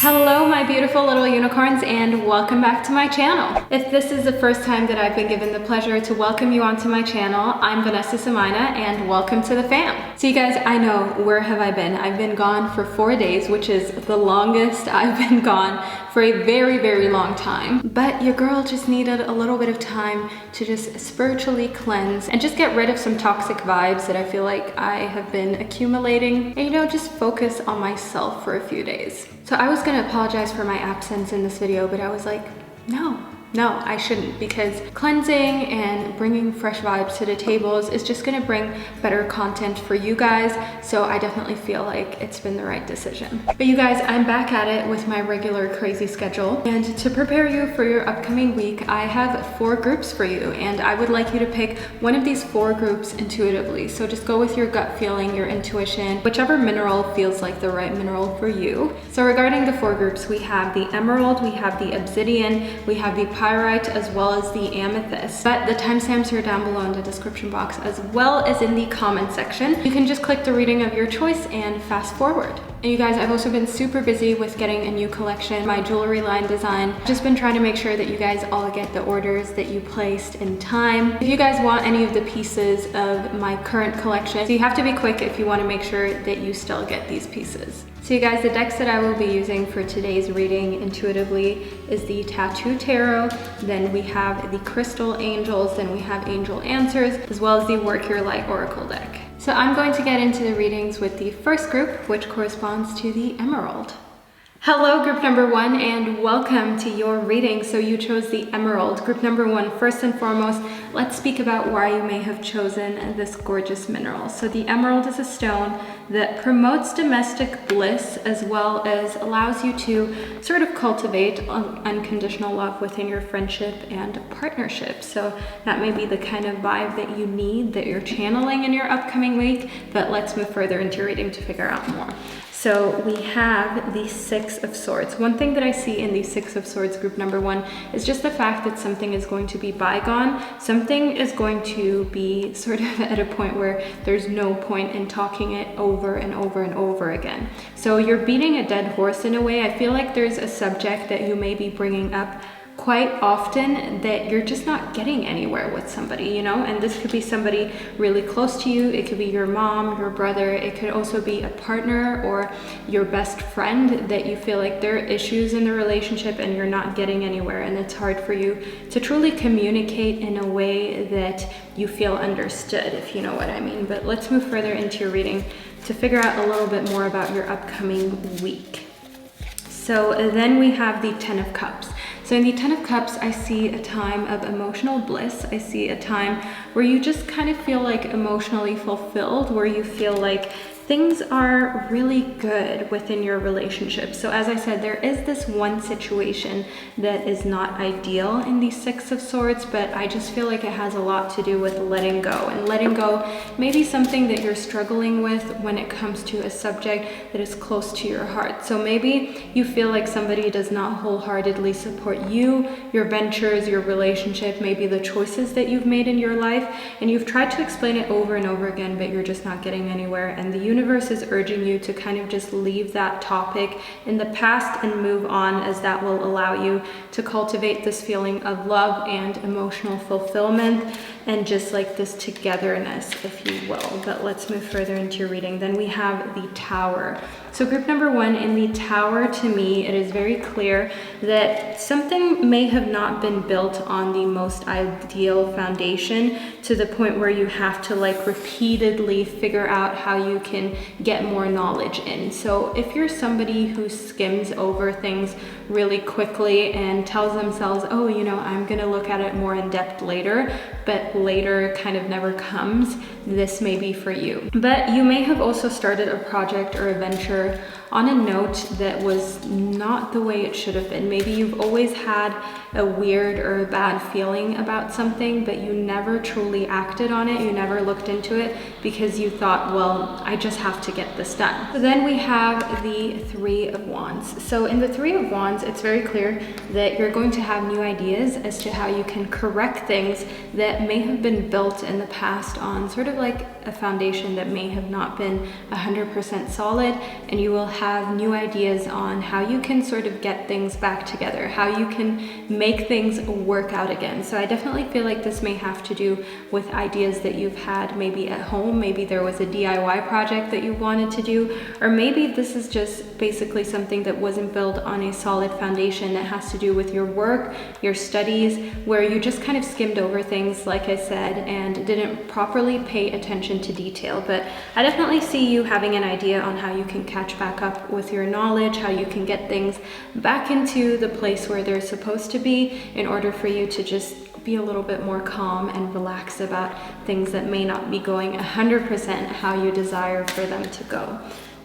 Hello my beautiful little unicorns and welcome back to my channel. If this is the first time that I've been given the pleasure to welcome you onto my channel, I'm Vanessa and I and welcome to the fam. So you guys, I know, where have I been? I've been gone for 4 days, which is the longest I've been gone for a very, very long time. But your girl just needed a little bit of time to just spiritually cleanse and just get rid of some toxic vibes that I feel like I have been accumulating and, just focus on myself for a few days. So I was gonna apologize for my absence in this video, but I was like, no, I shouldn't, because cleansing and bringing fresh vibes to the tables is just gonna bring better content for you guys. So I definitely feel like it's been the right decision. But you guys, I'm back at it with my regular crazy schedule. And to prepare you for your upcoming week, I have 4 groups for you. And I would like you to pick one of these 4 groups intuitively. So just go with your gut feeling, your intuition, whichever mineral feels like the right mineral for you. So regarding the 4 groups, we have the emerald, we have the obsidian, we have the Pyrite, as well as the amethyst. But the timestamps are down below in the description box as well as in the comment section. You can just click the reading of your choice and fast forward. And you guys, I've also been super busy with getting a new collection, my jewelry line design. Just been trying to make sure that you guys all get the orders that you placed in time. If you guys want any of the pieces of my current collection, so you have to be quick if you want to make sure that you still get these pieces. So you guys, the decks that I will be using for today's reading intuitively is the Tattoo Tarot, then we have the Crystal Angels, then we have Angel Answers, as well as the Work Your Light Oracle deck. So I'm going to get into the readings with the first group, which corresponds to the Emerald. Hello, group number 1, and welcome to your reading. So you chose the Emerald. Group number 1, first and foremost, let's speak about why you may have chosen this gorgeous mineral. So the emerald is a stone that promotes domestic bliss, as well as allows you to sort of cultivate unconditional love within your friendship and partnership. So that may be the kind of vibe that you need, that you're channeling in your upcoming week, but let's move further into your reading to figure out more. So we have the 6 of Swords. One thing that I see in the 6 of Swords, group number 1, is just the fact that something is going to be bygone. Something is going to be sort of at a point where there's no point in talking it over and over and over again. So you're beating a dead horse in a way. I feel like there's a subject that you may be bringing up quite often that you're just not getting anywhere with somebody, and this could be somebody really close to you. It could be your mom, your brother. It could also be a partner or your best friend that you feel like there are issues in the relationship and you're not getting anywhere, and it's hard for you to truly communicate in a way that you feel understood, if you know what I mean. But let's move further into your reading to figure out a little bit more about your upcoming week. So then we have the 10 of Cups. So in the 10 of Cups, I see a time of emotional bliss. I see a time where you just kind of feel like emotionally fulfilled, where you feel like things are really good within your relationship. So as I said, there is this one situation that is not ideal in the 6 of Swords, but I just feel like it has a lot to do with letting go. And letting go may be something that you're struggling with when it comes to a subject that is close to your heart. So maybe you feel like somebody does not wholeheartedly support you, your ventures, your relationship, maybe the choices that you've made in your life, and you've tried to explain it over and over again, but you're just not getting anywhere. And the universe is urging you to kind of just leave that topic in the past and move on, as that will allow you to cultivate this feeling of love and emotional fulfillment and just like this togetherness, if you will. But let's move further into your reading. Then we have the Tower. So group number 1, in the Tower, to me, it is very clear that something may have not been built on the most ideal foundation, to the point where you have to like repeatedly figure out how you can get more knowledge in. So if you're somebody who skims over things really quickly and tells themselves, oh, I'm gonna look at it more in depth later, but later kind of never comes, this may be for you. But you may have also started a project or a venture on a note that was not the way it should have been. Maybe you've always had a weird or a bad feeling about something, but you never truly acted on it. You never looked into it because you thought, well, I just have to get this done. So then we have the 3 of Wands. So in the 3 of Wands, it's very clear that you're going to have new ideas as to how you can correct things that may have been built in the past on sort of of like a foundation that may have not been 100% solid, and you will have new ideas on how you can sort of get things back together, how you can make things work out again. So I definitely feel like this may have to do with ideas that you've had maybe at home. Maybe there was a DIY project that you wanted to do, or maybe this is just basically something that wasn't built on a solid foundation that has to do with your work, your studies, where you just kind of skimmed over things, like I said, and didn't properly pay attention to detail. But I definitely see you having an idea on how you can catch back up with your knowledge, how you can get things back into the place where they're supposed to be in order for you to just be a little bit more calm and relaxed about things that may not be going 100% how you desire for them to go.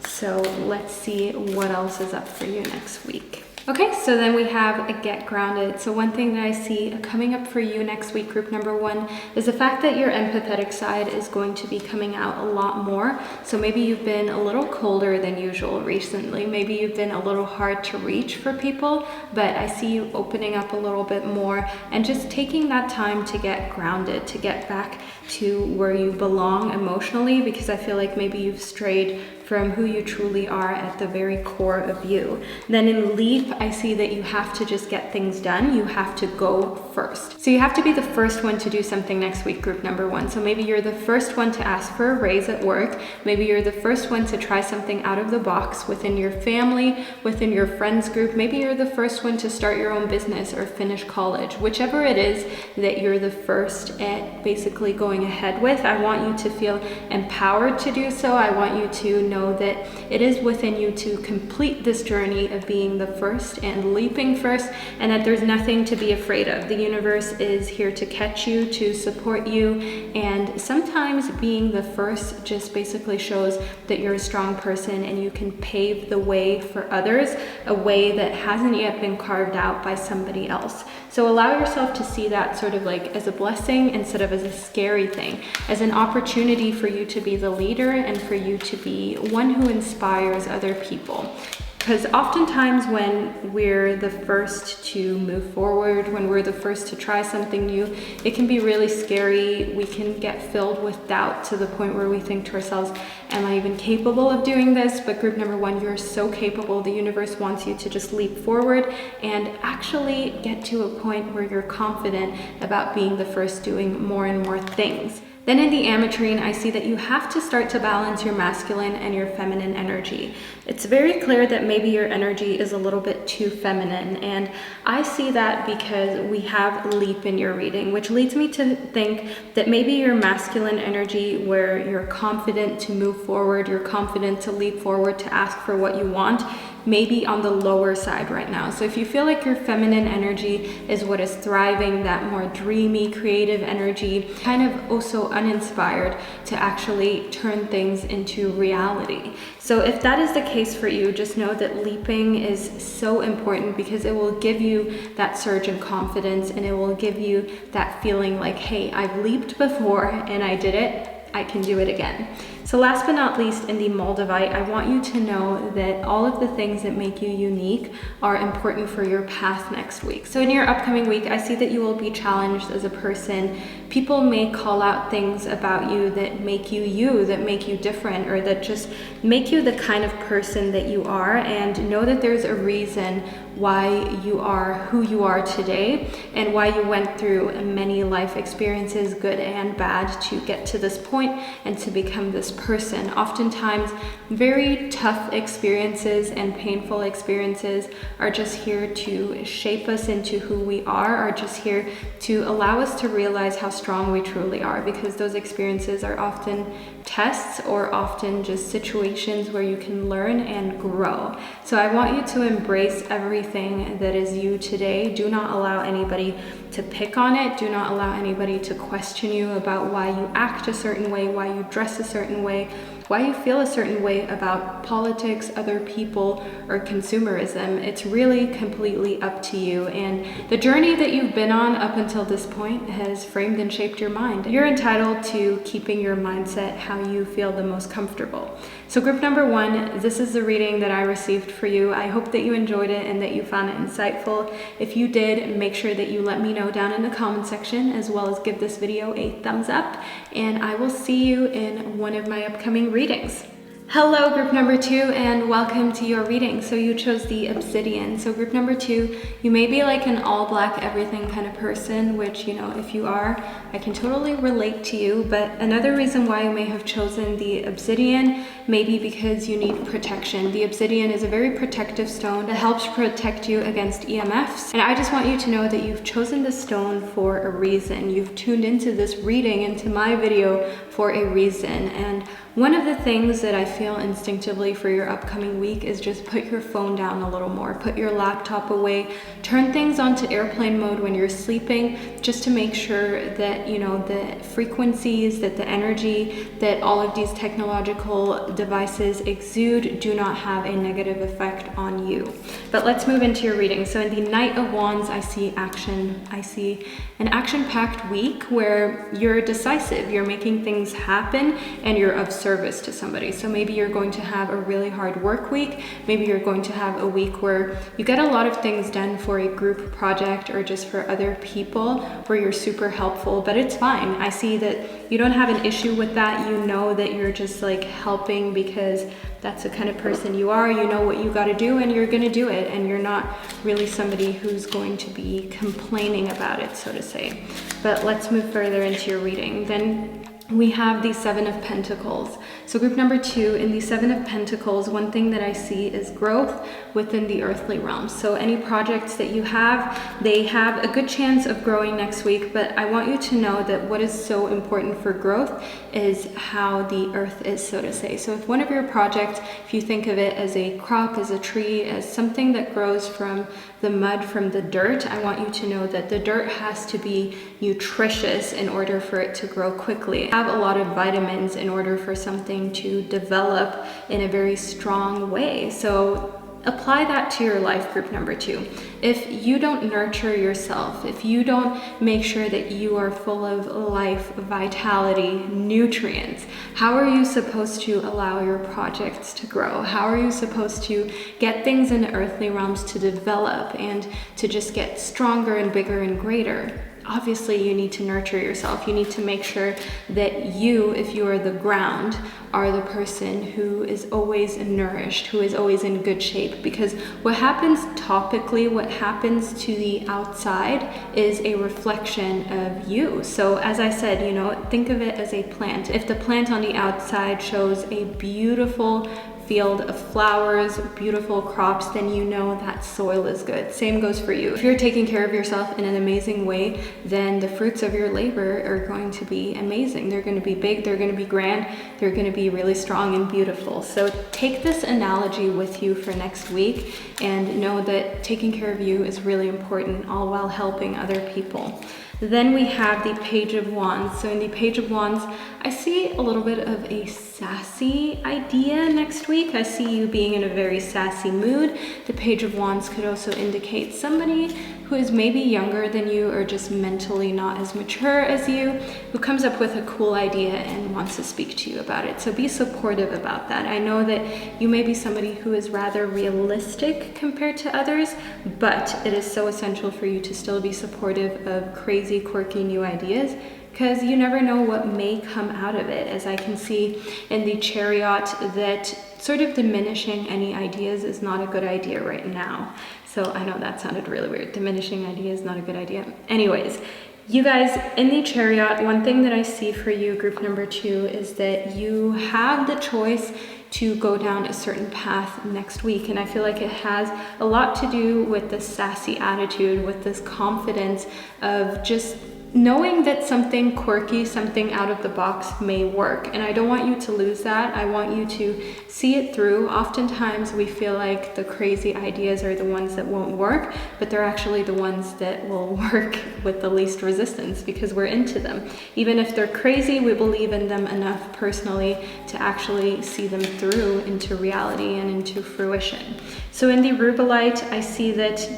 So let's see what else is up for you next week. Okay, so then we have a get grounded. So one thing that I see coming up for you next week, group number 1, is the fact that your empathetic side is going to be coming out a lot more. So maybe you've been a little colder than usual recently. Maybe you've been a little hard to reach for people, but I see you opening up a little bit more and just taking that time to get grounded, to get back to where you belong emotionally, because I feel like maybe you've strayed from who you truly are at the very core of you. Then in leap, I see that you have to just get things done. You have to go first. So you have to be the first one to do something next week, group number 1. So maybe you're the first one to ask for a raise at work. Maybe you're the first one to try something out of the box within your family, within your friends group. Maybe you're the first one to start your own business or finish college. Whichever it is that you're the first at basically going ahead with, I want you to feel empowered to do so. I want you to know that it is within you to complete this journey of being the first and leaping first, and that there's nothing to be afraid of. The universe is here to catch you, to support you, and sometimes being the first just basically shows that you're a strong person and you can pave the way for others, a way that hasn't yet been carved out by somebody else. So allow yourself to see that sort of like as a blessing instead of as a scary thing, as an opportunity for you to be the leader and for you to be one who inspires other people. Because oftentimes when we're the first to move forward, when we're the first to try something new, it can be really scary. We can get filled with doubt to the point where we think to ourselves, am I even capable of doing this? But group number 1, you're so capable. The universe wants you to just leap forward and actually get to a point where you're confident about being the first doing more and more things. Then in the ametrine, I see that you have to start to balance your masculine and your feminine energy. It's very clear that maybe your energy is a little bit too feminine, and I see that because we have leap in your reading, which leads me to think that maybe your masculine energy, where you're confident to move forward, you're confident to leap forward, to ask for what you want, maybe on the lower side right now. So if you feel like your feminine energy is what is thriving, that more dreamy, creative energy, kind of also uninspired to actually turn things into reality. So if that is the case for you, just know that leaping is so important, because it will give you that surge in confidence, and it will give you that feeling like, hey, I've leaped before and I did it, I can do it again. So last but not least, in the Moldavite, I want you to know that all of the things that make you unique are important for your path next week. So in your upcoming week, I see that you will be challenged as a person. People may call out things about you that make you, that make you different, or that just make you the kind of person that you are, and know that there's a reason why you are who you are today, and why you went through many life experiences, good and bad, to get to this point and to become this person. Oftentimes, very tough experiences and painful experiences are just here to shape us into who we are just here to allow us to realize how strong we truly are, because those experiences are often tests or often just situations where you can learn and grow. So I want you to embrace everything that is you today. Do not allow anybody to pick on it. Do not allow anybody to question you about why you act a certain way, why you dress a certain way, why you feel a certain way about politics, other people, or consumerism. It's really completely up to you, and the journey that you've been on up until this point has framed and shaped your mind. You're entitled to keeping your mindset how you feel the most comfortable. So group number 1, this is the reading that I received for you. I hope that you enjoyed it and that you found it insightful. If you did, make sure that you let me know down in the comment section, as well as give this video a thumbs up, and I will see you in one of my upcoming readings. Hello group number 2, and welcome to your reading. So you chose the Obsidian. So group number 2, you may be like an all black everything kind of person, which, you know, if you are, I can totally relate to you. But another reason why you may have chosen the Obsidian may be because you need protection. The Obsidian is a very protective stone that helps protect you against EMFs. And I just want you to know that you've chosen this stone for a reason. You've tuned into this reading, into my video, for a reason. And one of the things that I feel instinctively for your upcoming week is just put your phone down a little more, put your laptop away, turn things onto airplane mode when you're sleeping, just to make sure that, you know, the frequencies, that the energy that all of these technological devices exude do not have a negative effect on you. But let's move into your reading. So in the Knight of Wands, I see action. I see an action-packed week where you're decisive, you're making things happen, and you're of service to somebody. So maybe you're going to have a really hard work week. Maybe you're going to have a week where you get a lot of things done for a group project or just for other people, where you're super helpful, but it's fine. I see that you don't have an issue with that. You know that you're just like helping because that's the kind of person you are. You know what you got to do and you're going to do it, and you're not really somebody who's going to be complaining about it, so to say. But let's move further into your reading. Then we have the Seven of Pentacles. So group number 2, in the Seven of Pentacles, one thing that I see is growth within the earthly realm. So any projects that you have, they have a good chance of growing next week, but I want you to know that what is so important for growth is how the earth is, so to say. So if one of your projects, if you think of it as a crop, as a tree, as something that grows from the mud, from the dirt, I want you to know that the dirt has to be nutritious in order for it to grow quickly. Have a lot of vitamins in order for something to develop in a very strong way. So apply that to your life, group number 2. If you don't nurture yourself, if you don't make sure that you are full of life, vitality, nutrients, how are you supposed to allow your projects to grow? How are you supposed to get things in the earthly realms to develop and to just get stronger and bigger and greater? Obviously, you need to nurture yourself. You need to make sure that you, if you are the ground, are the person who is always nourished, who is always in good shape. Because what happens topically, what happens to the outside is a reflection of you. So as I said, you know, think of it as a plant. If the plant on the outside shows a beautiful field of flowers, beautiful crops, then you know that soil is good. Same goes for you. If you're taking care of yourself in an amazing way, then the fruits of your labor are going to be amazing. They're going to be big, they're going to be grand, they're going to be really strong and beautiful. So take this analogy with you for next week and know that taking care of you is really important, all while helping other people. Then we have the Page of Wands. So in the Page of Wands, I see a little bit of a sassy idea next week. I see you being in a very sassy mood. The Page of Wands could also indicate somebody who is maybe younger than you or just mentally not as mature as you, who comes up with a cool idea and wants to speak to you about it. So be supportive about that. I know that you may be somebody who is rather realistic compared to others, but it is so essential for you to still be supportive of crazy, quirky new ideas, because you never know what may come out of it. As I can see in the Chariot, that sort of diminishing any ideas is not a good idea right now. So I know that sounded really weird. Diminishing ideas is not a good idea. Anyways, you guys, in the Chariot, one thing that I see for you, group number 2, is that you have the choice to go down a certain path next week. And I feel like it has a lot to do with this sassy attitude, with this confidence of just knowing that something quirky, something out of the box may work. And I don't want you to lose that. I want you to see it through. Oftentimes we feel like the crazy ideas are the ones that won't work, but they're actually the ones that will work with the least resistance because we're into them. Even if they're crazy, we believe in them enough personally to actually see them through into reality and into fruition. So in the Rubellite, I see that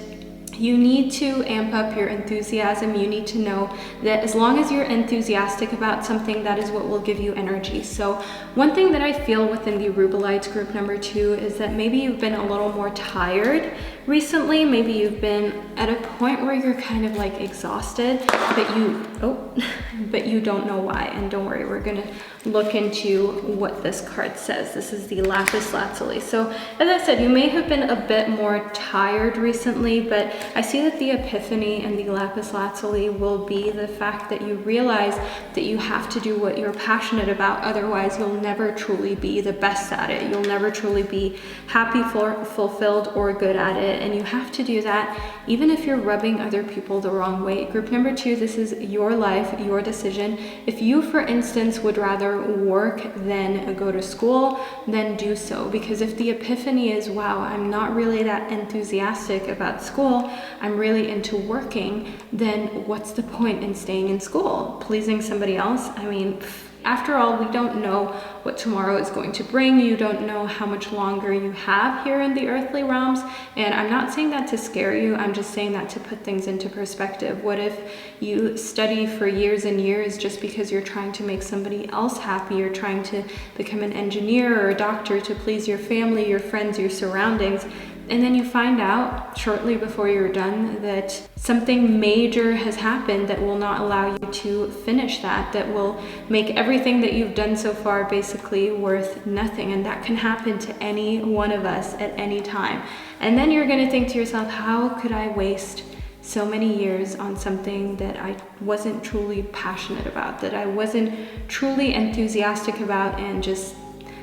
You need to amp up your enthusiasm. You need to know that as long as you're enthusiastic about something, that is what will give you energy. So one thing that I feel within the Rubelites group number 2 is that maybe you've been a little more tired recently. Maybe you've been at a point where you're kind of like exhausted, but you don't know why. And don't worry, we're gonna look into what this card says. This is the Lapis Lazuli. So as I said, you may have been a bit more tired recently, but I see that the epiphany and the Lapis Lazuli will be the fact that you realize that you have to do what you're passionate about. Otherwise, you'll never truly be the best at it. You'll never truly be happy, fulfilled, or good at it. And you have to do that even if you're rubbing other people the wrong way. Group number 2, this is your life, your decision. If you, for instance, would rather work than go to school, then do so. Because if the epiphany is, wow, I'm not really that enthusiastic about school, I'm really into working, then what's the point in staying in school? Pleasing somebody else? I mean, after all, we don't know what tomorrow is going to bring. You don't know how much longer you have here in the earthly realms. And I'm not saying that to scare you. I'm just saying that to put things into perspective. What if you study for years and years just because you're trying to make somebody else happy? You're trying to become an engineer or a doctor to please your family, your friends, your surroundings. And then you find out shortly before you're done that something major has happened that will not allow you to finish that will make everything that you've done so far basically worth nothing. And that can happen to any one of us at any time. And then you're going to think to yourself, how could I waste so many years on something that I wasn't truly passionate about, that I wasn't truly enthusiastic about, and just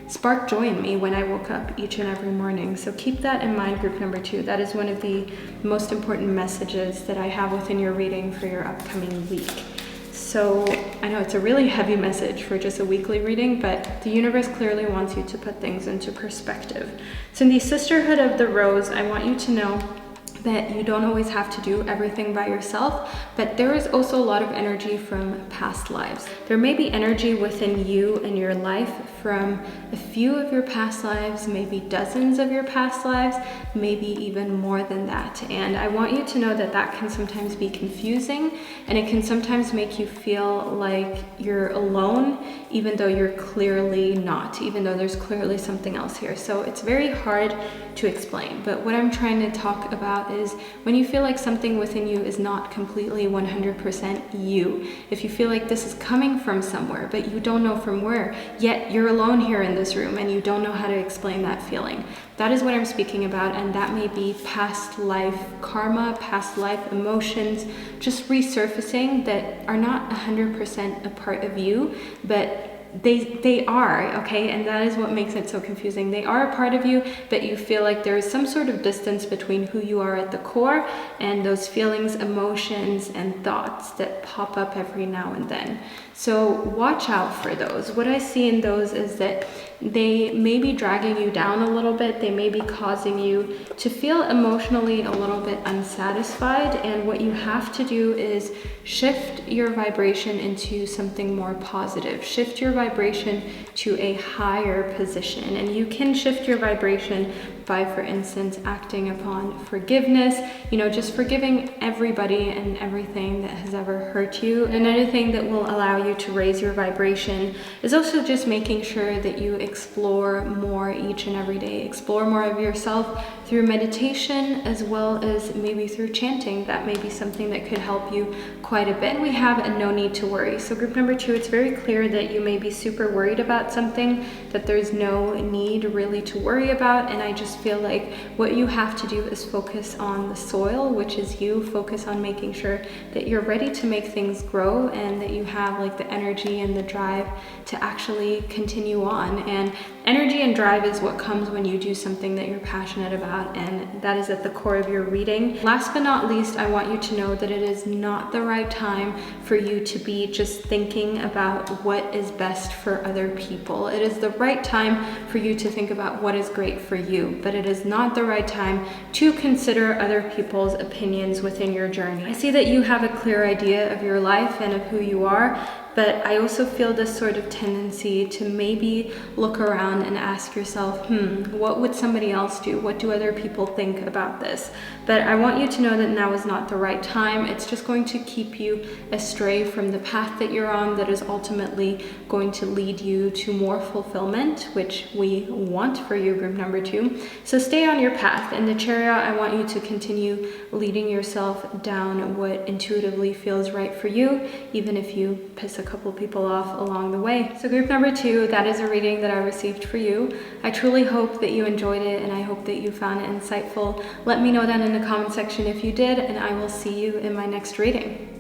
spark joy in me when I woke up each and every morning. So keep that in mind, group number 2. That is one of the most important messages that I have within your reading for your upcoming week. So I know it's a really heavy message for just a weekly reading, but the universe clearly wants you to put things into perspective. So in the Sisterhood of the Rose, I want you to know that you don't always have to do everything by yourself, but there is also a lot of energy from past lives. There may be energy within you and your life from a few of your past lives, maybe dozens of your past lives, maybe even more than that. And I want you to know that that can sometimes be confusing, and it can sometimes make you feel like you're alone, even though you're clearly not, even though there's clearly something else here. So it's very hard to explain, but what I'm trying to talk about is when you feel like something within you is not completely 100% you. If you feel like this is coming from somewhere, but you don't know from where, yet you're alone here in this room and you don't know how to explain that feeling. That is what I'm speaking about, and that may be past life karma, past life emotions, just resurfacing that are not 100% a part of you, but they are, okay? And that is what makes it so confusing. They are a part of you, but you feel like there is some sort of distance between who you are at the core and those feelings, emotions, and thoughts that pop up every now and then. So watch out for those. What I see in those is that they may be dragging you down a little bit. They may be causing you to feel emotionally a little bit unsatisfied. And what you have to do is shift your vibration into something more positive. Shift your vibration to a higher position. And you can shift your vibration by, for instance, acting upon forgiveness, just forgiving everybody and everything that has ever hurt you. Another thing that will allow you to raise your vibration is also just making sure that you explore more each and every day. Explore more of yourself through meditation, as well as maybe through chanting. That may be something that could help you quite a bit. We have a no need to worry. So group number 2, it's very clear that you may be super worried about something that there's no need really to worry about. And I just feel like what you have to do is focus on the soil, which is you. Focus on making sure that you're ready to make things grow and that you have like the energy and the drive to actually continue on. And energy and drive is what comes when you do something that you're passionate about, and that is at the core of your reading. Last but not least, I want you to know that it is not the right time for you to be just thinking about what is best for other people. It is the right time for you to think about what is great for you, but it is not the right time to consider other people's opinions within your journey. I see that you have a clear idea of your life and of who you are, but I also feel this sort of tendency to maybe look around and ask yourself, what would somebody else do? What do other people think about this? But I want you to know that now is not the right time. It's just going to keep you astray from the path that you're on, that is ultimately going to lead you to more fulfillment, which we want for you, group number 2. So stay on your path. In the chariot, I want you to continue leading yourself down what intuitively feels right for you, even if you piss a couple people off along the way. So group number 2, that is a reading that I received for you. I truly hope that you enjoyed it, and I hope that you found it insightful. Let me know that in the comment section if you did, and I will see you in my next reading.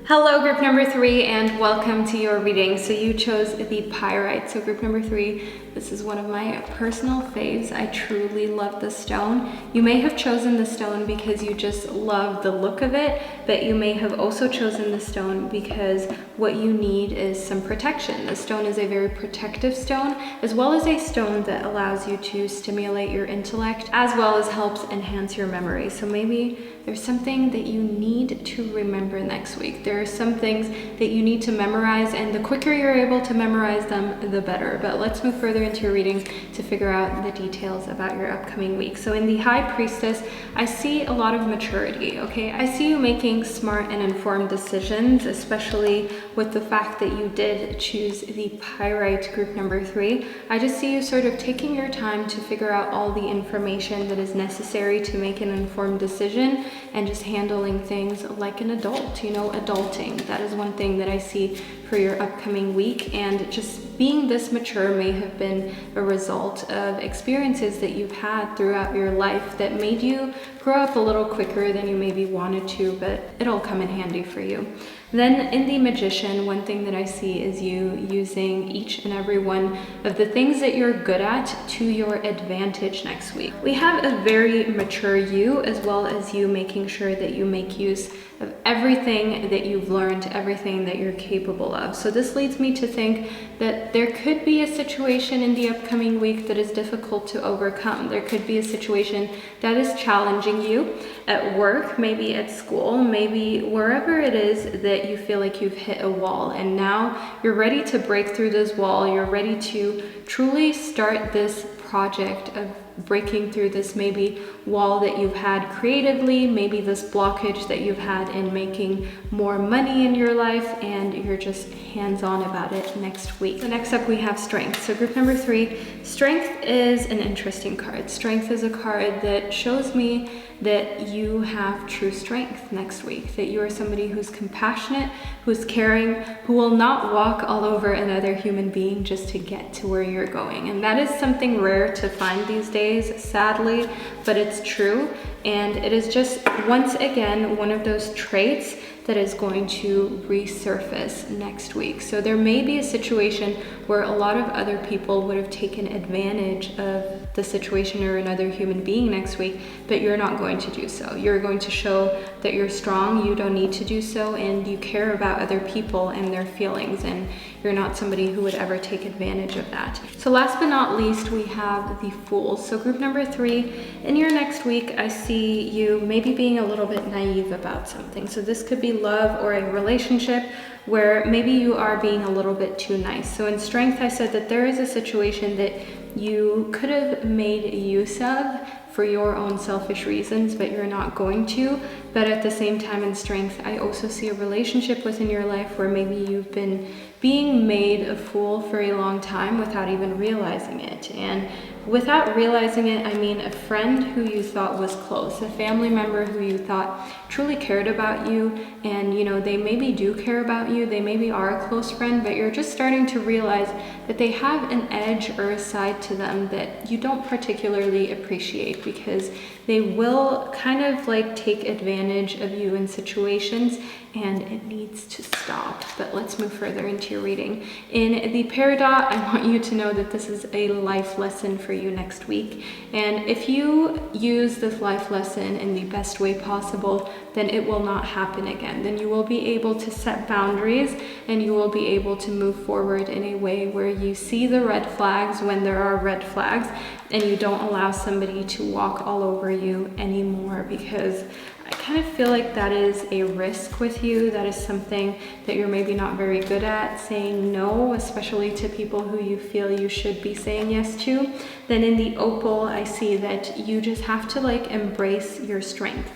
Hello, group number 3, and welcome to your reading. So you chose the Pyrite. So group number 3, this is one of my personal faves. I truly love this stone. You may have chosen the stone because you just love the look of it, but you may have also chosen the stone because what you need is some protection. The stone is a very protective stone, as well as a stone that allows you to stimulate your intellect, as well as helps enhance your memory. So maybe there's something that you need to remember next week. There are some things that you need to memorize, and the quicker you're able to memorize them, the better. But let's move further into your reading to figure out the details about your upcoming week. So in the High Priestess, I see a lot of maturity, okay? I see you making smart and informed decisions, especially with the fact that you did choose the Pyrite, group number 3. I just see you sort of taking your time to figure out all the information that is necessary to make an informed decision, and just handling things like an adult, you know, adulting. That is one thing that I see for your upcoming week, and just being this mature may have been a result of experiences that you've had throughout your life that made you grow up a little quicker than you maybe wanted to, but it'll come in handy for you. Then in the Magician, one thing that I see is you using each and every one of the things that you're good at to your advantage next week. We have a very mature you, as well as you making sure that you make use of everything that you've learned, everything that you're capable of. So this leads me to think that there could be a situation in the upcoming week that is difficult to overcome. There could be a situation that is challenging you at work, maybe at school, maybe wherever it is that you feel like you've hit a wall, and now you're ready to break through this wall. You're ready to truly start this project of breaking through this maybe wall that you've had creatively, maybe this blockage that you've had in making more money in your life, and you're just hands-on about it next week. So next up we have Strength. So group number 3, Strength is an interesting card. Strength is a card that shows me that you have true strength next week, that you are somebody who's compassionate, who's caring, who will not walk all over another human being just to get to where you're going. And that is something rare to find these days, sadly, but it's true. And it is just, once again, one of those traits that is going to resurface next week. So there may be a situation where a lot of other people would have taken advantage of the situation or another human being next week, but you're not going to do so. You're going to show that you're strong, you don't need to do so, and you care about other people and their feelings, and you're not somebody who would ever take advantage of that. So last but not least, we have the Fool. So group number 3, in your next week, I see you maybe being a little bit naive about something. So this could be love or a relationship where maybe you are being a little bit too nice. So in Strength, I said that there is a situation that you could have made use of for your own selfish reasons, but you're not going to. But at the same time, in Strength, I also see a relationship within your life where maybe you've been being made a fool for a long time without even realizing it. And without realizing it, I mean a friend who you thought was close, a family member who you thought truly cared about you, and you know, they maybe do care about you, they maybe are a close friend, but you're just starting to realize that they have an edge or a side to them that you don't particularly appreciate, because they will kind of like take advantage of you in situations, and it needs to stop. But let's move further into your reading. In the Peridot, I want you to know that this is a life lesson for you next week. And if you use this life lesson in the best way possible, then it will not happen again. Then you will be able to set boundaries, and you will be able to move forward in a way where you see the red flags when there are red flags, and you don't allow somebody to walk all over you anymore, because I kind of feel like that is a risk with you. That is something that you're maybe not very good at, saying no, especially to people who you feel you should be saying yes to. Then in the opal, I see that you just have to like embrace your strength.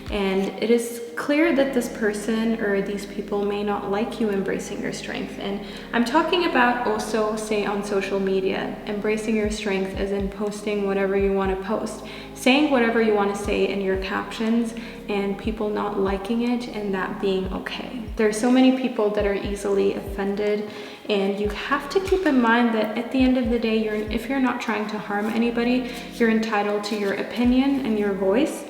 And it is clear that this person or these people may not like you embracing your strength. And I'm talking about also, say, on social media, embracing your strength as in posting whatever you want to post, saying whatever you want to say in your captions, and people not liking it and that being okay. There are so many people that are easily offended, and you have to keep in mind that at the end of the day, if you're not trying to harm anybody, you're entitled to your opinion and your voice.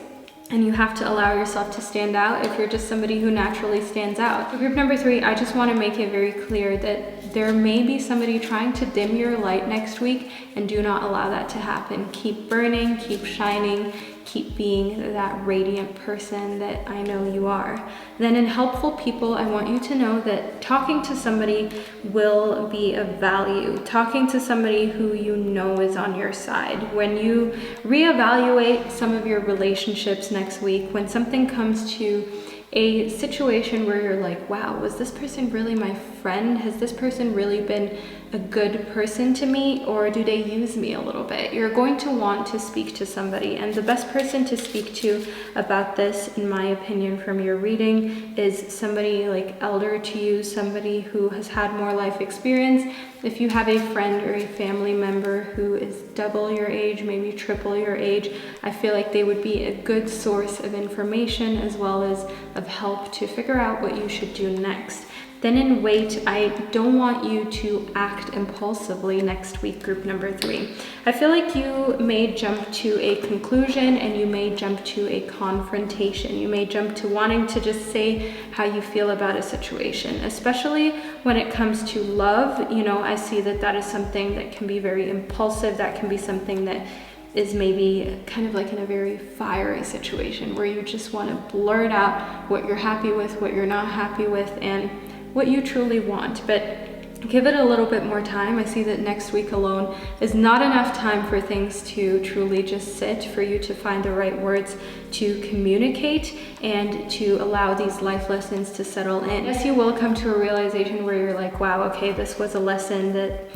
And you have to allow yourself to stand out if you're just somebody who naturally stands out. For group number 3, I just want to make it very clear that there may be somebody trying to dim your light next week, and do not allow that to happen. Keep burning, keep shining, keep being that radiant person that I know you are. Then in helpful people, I want you to know that talking to somebody will be of value. Talking to somebody who you know is on your side. When you reevaluate some of your relationships next week, when something comes to a situation where you're like, wow, was this person really my friend? Has this person really been a good person to me, or do they use me a little bit? You're going to want to speak to somebody, and the best person to speak to about this, in my opinion, from your reading, is somebody like elder to you, somebody who has had more life experience. If you have a friend or a family member who is double your age, maybe triple your age, I feel like they would be a good source of information as well as of help to figure out what you should do next. Then in weight, I don't want you to act impulsively next week, group number 3. I feel like you may jump to a conclusion, and you may jump to a confrontation. You may jump to wanting to just say how you feel about a situation, especially when it comes to love. You know, I see that that is something that can be very impulsive. That can be something that is maybe kind of like in a very fiery situation where you just want to blurt out what you're happy with, what you're not happy with, and what you truly want. But give it a little bit more time. I see that next week alone is not enough time for things to truly just sit, for you to find the right words to communicate and to allow these life lessons to settle in. Yes, you will come to a realization where you're like, wow, okay, this was a lesson that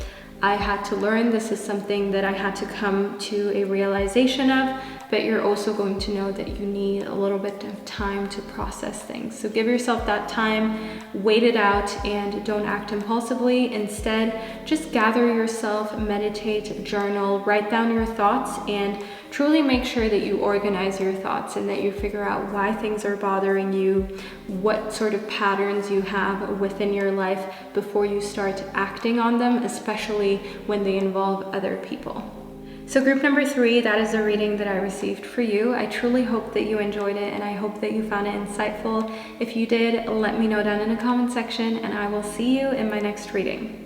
I had to learn. This is something that I had to come to a realization of. But you're also going to know that you need a little bit of time to process things. So give yourself that time, wait it out, and don't act impulsively. Instead, just gather yourself, meditate, journal, write down your thoughts, and truly make sure that you organize your thoughts and that you figure out why things are bothering you, what sort of patterns you have within your life before you start acting on them, especially when they involve other people. So group number 3, that is the reading that I received for you. I truly hope that you enjoyed it, and I hope that you found it insightful. If you did, let me know down in the comment section, and I will see you in my next reading.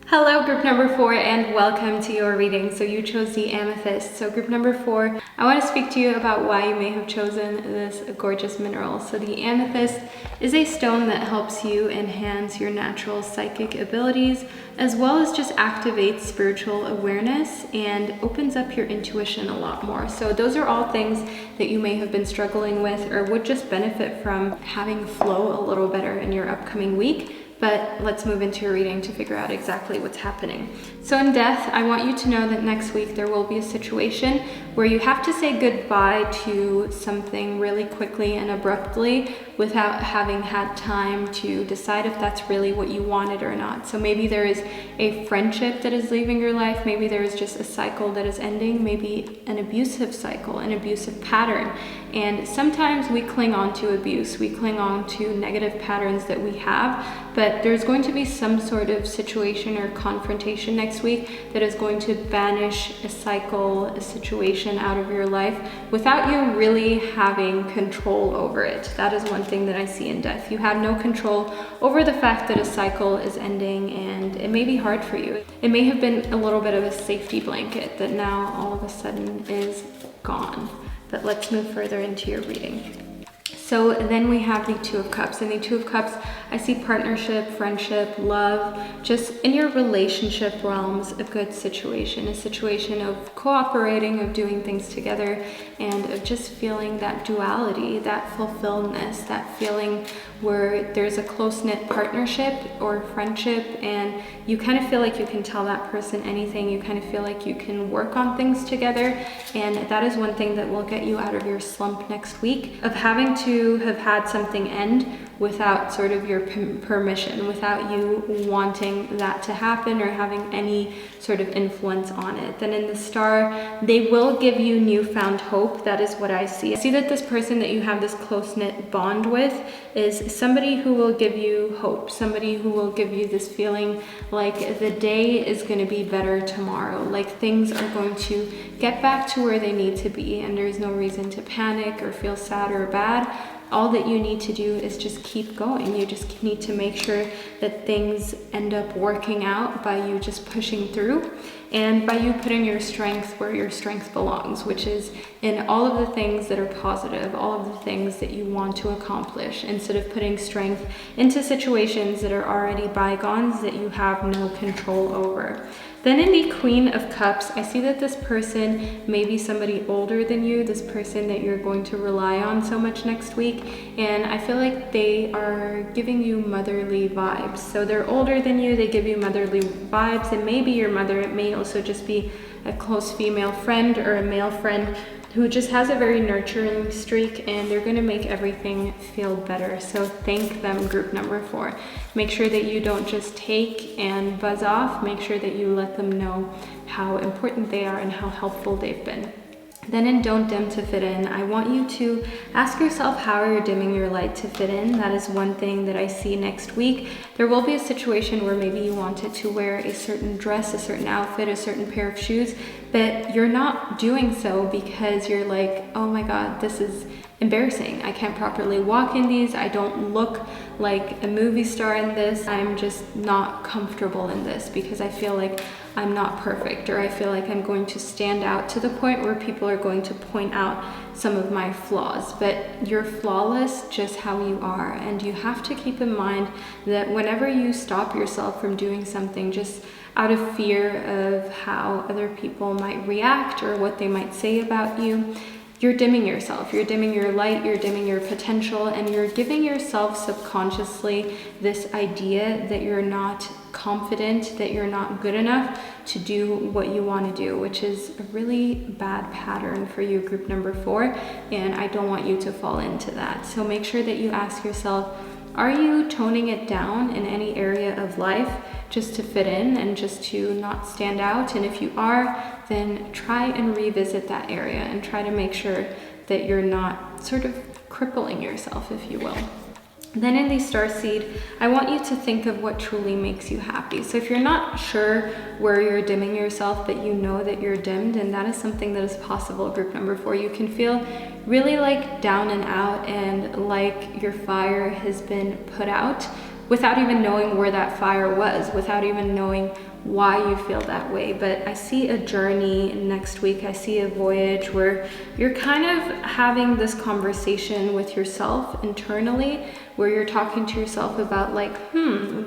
Hello group number 4, and welcome to your reading. So you chose the Amethyst. So group number 4, I want to speak to you about why you may have chosen this gorgeous mineral. So the Amethyst is a stone that helps you enhance your natural psychic abilities, as well as just activates spiritual awareness and opens up your intuition a lot more. So those are all things that you may have been struggling with or would just benefit from having flow a little better in your upcoming week. But let's move into your reading to figure out exactly what's happening. So in Death, I want you to know that next week there will be a situation where you have to say goodbye to something really quickly and abruptly without having had time to decide if that's really what you wanted or not. So maybe there is a friendship that is leaving your life, maybe there is just a cycle that is ending, maybe an abusive cycle, an abusive pattern. And sometimes we cling on to abuse, we cling on to negative patterns that we have, but there's going to be some sort of situation or confrontation next week that is going to banish a cycle, a situation out of your life without you really having control over it. That is one thing that I see in Death. You have no control over the fact that a cycle is ending, and it may be hard for you. It may have been a little bit of a safety blanket that now all of a sudden is gone. But let's move further into your reading. So then we have the Two of Cups. In the Two of Cups, I see partnership, friendship, love, just in your relationship realms, a good situation, a situation of cooperating, of doing things together. and of just feeling that duality, that fulfilledness, that feeling where there's a close-knit partnership or friendship, and you kind of feel like you can tell that person anything. You kind of feel like you can work on things together, and that is one thing that will get you out of your slump next week of having to have had something end without sort of your permission, without you wanting that to happen or having any sort of influence on it. Then in the star, they will give you newfound hope. That is what I see. I see that this person that you have this close-knit bond with is somebody who will give you hope, somebody who will give you this feeling like the day is going to be better tomorrow, like things are going to get back to where they need to be, and there's no reason to panic or feel sad or bad. All that you need to do is just keep going. You just need to make sure that things end up working out by you just pushing through and by you putting your strength where your strength belongs, which is in all of the things that are positive, all of the things that you want to accomplish, instead of putting strength into situations that are already bygones that you have no control over. Then in the Queen of Cups, I see that this person may be somebody older than you, this person that you're going to rely on so much next week, and I feel like they are giving you motherly vibes. So they're older than you, they give you motherly vibes. It may be your mother, it may also just be a close female friend or a male friend who just has a very nurturing streak, and they're going to make everything feel better. So thank them, group number 4. Make sure that you don't just take and buzz off. Make sure that you let them know how important they are and how helpful they've been. Then in Don't Dim to Fit In, I want you to ask yourself, how are you dimming your light to fit in? That is one thing that I see next week. There will be a situation where maybe you wanted to wear a certain dress, a certain outfit, a certain pair of shoes, but you're not doing so because you're like, oh my God, this is embarrassing. I can't properly walk in these. I don't look like a movie star in this. I'm just not comfortable in this because I feel like I'm not perfect, or I feel like I'm going to stand out to the point where people are going to point out some of my flaws. But you're flawless just how you are, and you have to keep in mind that whenever you stop yourself from doing something just out of fear of how other people might react or what they might say about you, you're dimming yourself, you're dimming your light, you're dimming your potential, and you're giving yourself subconsciously this idea that you're not confident, that you're not good enough to do what you want to do, which is a really bad pattern for you, group number 4, and I don't want you to fall into that. So make sure that you ask yourself, are you toning it down in any area of life just to fit in and just to not stand out? And if you are, then try and revisit that area and try to make sure that you're not sort of crippling yourself, if you will. Then in the Starseed, I want you to think of what truly makes you happy. So if you're not sure where you're dimming yourself, but you know that you're dimmed, and that is something that is possible, group number 4. You can feel really like down and out and like your fire has been put out without even knowing where that fire was, without even knowing why you feel that way. But I see a journey next week. I see a voyage where you're kind of having this conversation with yourself internally, where you're talking to yourself about like,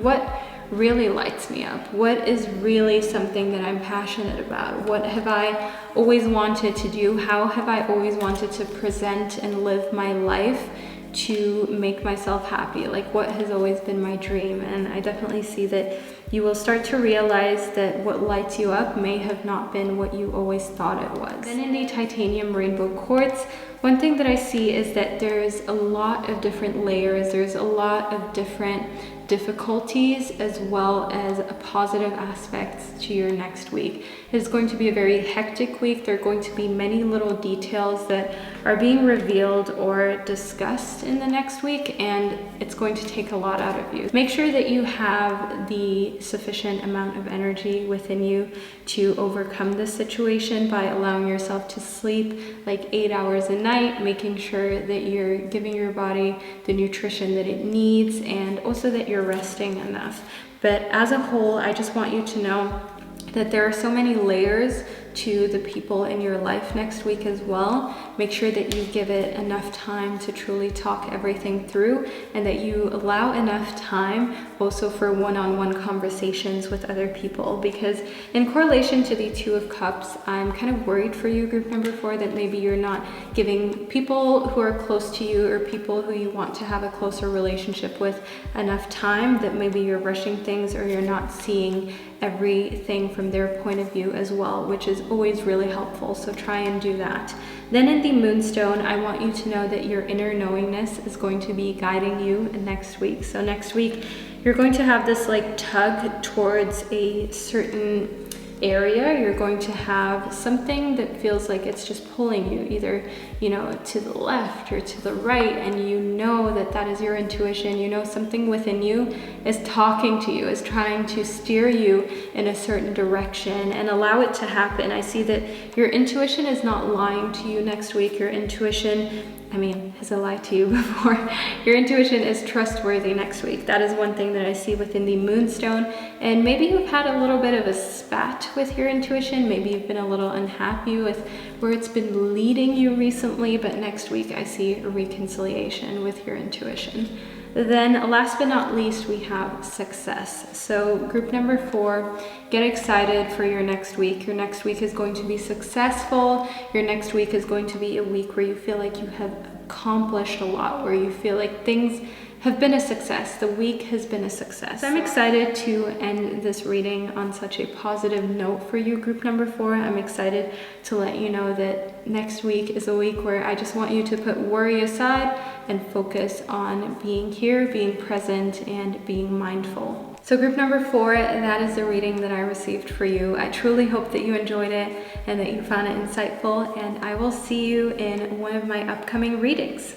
what really lights me up? What is really something that I'm passionate about? What have I always wanted to do? How have I always wanted to present and live my life to make myself happy? Like, what has always been my dream? And I definitely see that you will start to realize that what lights you up may have not been what you always thought it was. Then in the Titanium Rainbow Quartz, one thing that I see is that there's a lot of different layers. There's a lot of different difficulties as well as positive aspects to your next week. It's going to be a very hectic week. There are going to be many little details that are being revealed or discussed in the next week, and it's going to take a lot out of you. Make sure that you have the sufficient amount of energy within you to overcome this situation by allowing yourself to sleep like 8 hours a night, making sure that you're giving your body the nutrition that it needs, and also that you're resting enough. But as a whole, I just want you to know that there are so many layers to the people in your life next week as well. Make sure that you give it enough time to truly talk everything through, and that you allow enough time also for one-on-one conversations with other people, because in correlation to the Two of Cups, I'm kind of worried for you, group number 4, that maybe you're not giving people who are close to you or people who you want to have a closer relationship with enough time, that maybe you're rushing things or you're not seeing everything from their point of view as well, which is always really helpful. So try and do that. Then in the Moonstone, I want you to know that your inner knowingness is going to be guiding you next week. So next week, you're going to have this like tug towards a certain area. You're going to have something that feels like it's just pulling you either, you know, to the left or to the right, and you know that that is your intuition. You know something within you is talking to you, is trying to steer you in a certain direction, and allow it to happen. I see that your intuition is not lying to you next week. Your intuition, I mean, has it lied to you before? Your intuition is trustworthy next week. That is one thing that I see within the Moonstone. And maybe you've had a little bit of a spat with your intuition. Maybe you've been a little unhappy with where it's been leading you recently, but next week I see a reconciliation with your intuition. Then last but not least, we have success. So group number 4, get excited for your next week. Your next week is going to be successful. Your next week is going to be a week where you feel like you have accomplished a lot, where you feel like things have been a success. The week has been a success. I'm excited to end this reading on such a positive note for you, group number 4. I'm excited to let you know that next week is a week where I just want you to put worry aside and focus on being here, being present, and being mindful. So group number 4, that is the reading that I received for you. I truly hope that you enjoyed it and that you found it insightful, and I will see you in one of my upcoming readings.